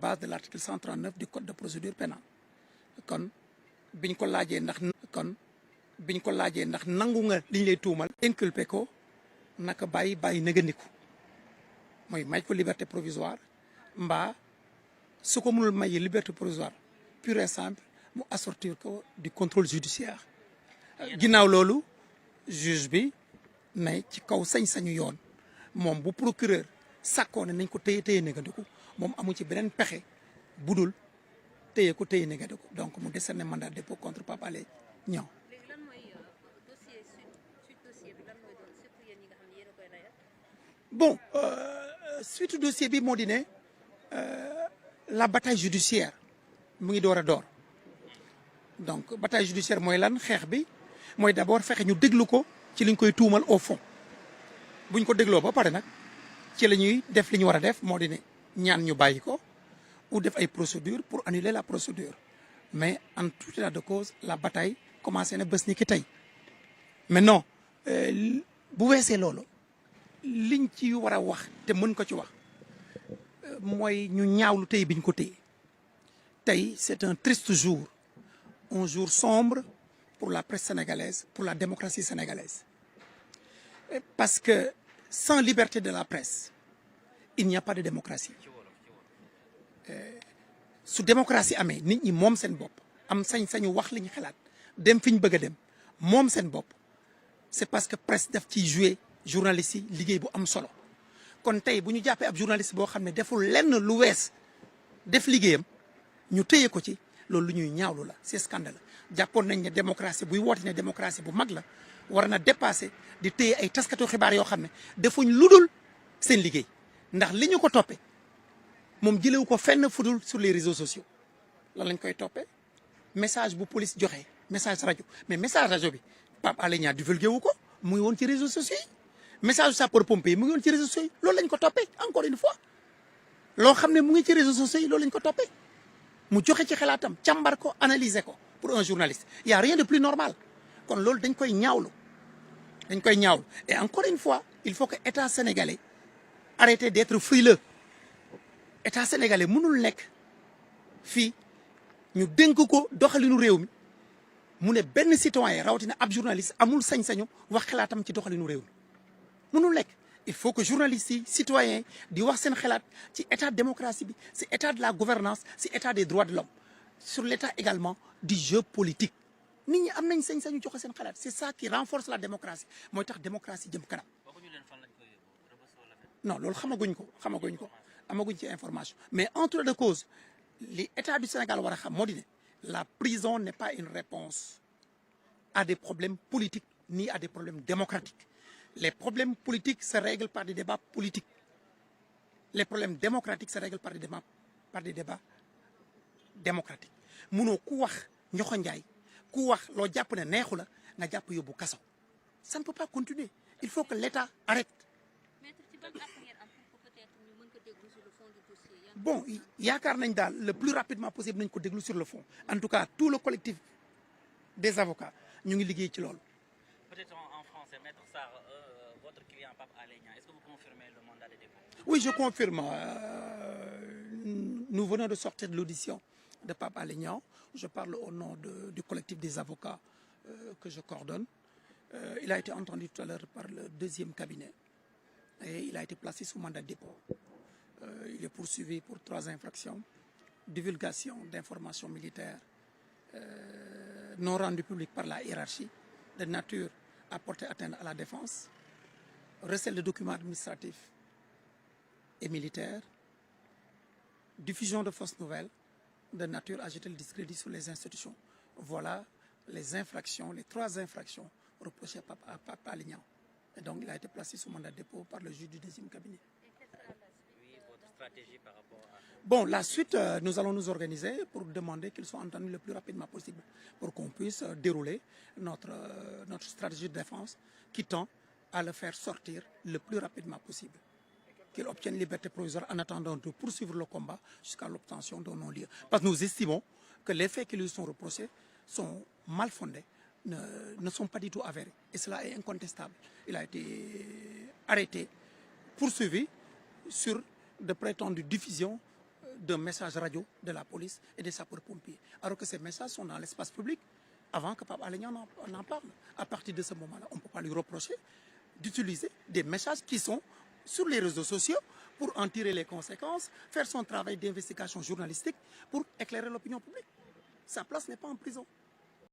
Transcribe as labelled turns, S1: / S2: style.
S1: base de l'article 139 du code de procédure pénale kon biñ ko laajee ndax nangu nga li ñu lay tuumal inculpé ko naka bàyyi nëgandiku mooy may ko liberté provisoire mbaa su ko mënul may liberté provisoire pure et simple mu assortir ko du contrôle judiciaire ginnaaw loolu juge bi ne ci kaw sañ-sañu yoon moom bu procureur sàkkoo ne nañ ko téye négandiku moom amu ci beneen pexe budul téye négandiku donc mu décerner mandat de dépôt contre Pape Alé Niang.
S2: léegi lan mooy dossier dossier bi lan mooy doon surtout yéen ñi nga xam ne yéen a koy layal.
S1: bon suite dossier bi moo di ne la bataille judiciaire mu ngi door a door donc bataille judiciaire mooy lan xeex bi mooy d'abord fexe ñu déglu ko ci liñ koy tuumal au fond buñ ko dégloo ba pare nag ci la ñuy def li ñu war a def moo di ne ñaan ñu bàyyi ko ou def ay procédure pour annuler la procédure mais en tout état de cause la bataille commencé na bés ni ki tey maintenant bu weesee loolu liñ ci war a wax te mën ko ci wax mooy ñu ñaawlu tey biñ ko téye tey c'est un triste jour un jour sombre pour la presse sénégalaise pour la démocratie sénégalaise parce que sans liberté de la presse il n'y a pas de démocratie su démocratie amee nit ñi moom seen bopp am sañ-sañu wax li ñu xalaat dem fi ñu bëgg a dem moom seen bopp c'est parce que presse daf ciy jouer journalistes yi liggéey bu am solo kon tey bu ñu jàppee ab journaliste boo xam ne deful lenn lu wees def liggéeyam ñu téye ko ci loolu lu ñuy ñaawlu la c'est scandaleux jàppoon nañ ne démocratie buy woote ne démocratie bu mag la war na dépasser di téye ay taskatu xibaar yoo xam ne defuñ lu dul seen liggéey ndax li ñu ko toppee moom jëlewu ko fenn fudul sur les réseaux sociaux lan lañ koy toppee message bu police joxe message rajo mais message rajo bi Pape Alé Niang divulgué wu ko mu ngi woon ci réseaux sociaux yi message sapeur-pompier mu ngi woon ci réseaux sociaux yi loolu lañ ko toppee encore une fois loo xam ne mu ngi ci réseaux sociaux yi loolu lañ ko toppee mu joxe ci xalaatam càmbar ko analyser ko pour un journaliste il y a rien de plus normal kon loolu dañ koy ñaawlu et encore une fois il faut que état sénégalais arrêter d'être frileux état sénégalais mënul nekk fii ñu dénk ko doxalinu réew mi mu ne benn citoyen rawatina ab journaliste amul sañ-sañu wax xalaatam ci doxalinu réew mi mënul nekk il faut que journalistes yi citoyens di wax seen xalaat ci état de démocratie bi ci état de la gouvernance ci état des droits de l'homme sur l'état également du jeu politique nit ñi am nañ sañ-sañu joxe seen xalaat c'est ça qui renforce la démocratie mooy tax démocratie jëm kanam non loolu xamaguñ ko amaguñ ci information mais en tout état de cause li état du Sénégal war a xam moo di ne la prison n'est pas une réponse à des problèmes politiques ni à des problèmes démocratiques les problèmes politiques se règlent par des débats politiques les problèmes démocratiques se règlent par des débats démocratiques munoo ku wax ñoxo njaay ku wax loo jàpp ne neexu la nga jàpp yóbbu kaso ça ne peut pas continuer il faut que l'État arrête. Bon yaakaar nañ daal le plus rapidement possible nañ ko déglu sur le fond en tout cas tout le collectif des avocats ñu ngi liggéey ci loolu.
S3: Peut-être en français, Maître Sarr, votre client Pape Alé Niang, est-ce que vous confirmez le mandat de dépôt?
S1: Oui, je confirme. Nous venons de sortir de l'audition de Pape Alé Niang. Je parle au nom du collectif des avocats que je coordonne. Il a été entendu tout à l'heure par le deuxième cabinet et il a été placé sous mandat de dépôt. Il est poursuivi pour 3 infractions: divulgation d'informations militaires non rendues publiques par la hiérarchie, de nature à porter atteinte à la défense, recel de documents administratifs et militaires, diffusion de fausses nouvelles, de nature à jeter le discrédit sur les institutions. Voilà les infractions, les 3 infractions reprochées à Pape Alé Niang. Et donc, il a été placé sous mandat de dépôt par le juge du deuxième cabinet.
S3: Par rapport à...
S1: Bon, la suite, nous allons nous organiser pour demander qu'ils soient entendus le plus rapidement possible pour qu'on puisse dérouler notre stratégie de défense qui tend à le faire sortir le plus rapidement possible. Qu'il obtienne liberté provisoire en attendant de poursuivre le combat jusqu'à l'obtention d'un non-lieu. Parce que nous estimons que les faits qui lui sont reprochés sont mal fondés, ne sont pas du tout avérés. Et cela est incontestable. Il a été arrêté, poursuivi sur de prétendues diffusions d'un message radio de la police et des sapeurs-pompiers. Alors que ces messages sont dans l'espace public avant que Pape Alé Niang n'en parle. À partir de ce moment-là, on ne peut pas lui reprocher d'utiliser des messages qui sont sur les réseaux sociaux pour en tirer les conséquences, faire son travail d'investigation journalistique pour éclairer l'opinion publique. Sa place n'est pas en prison.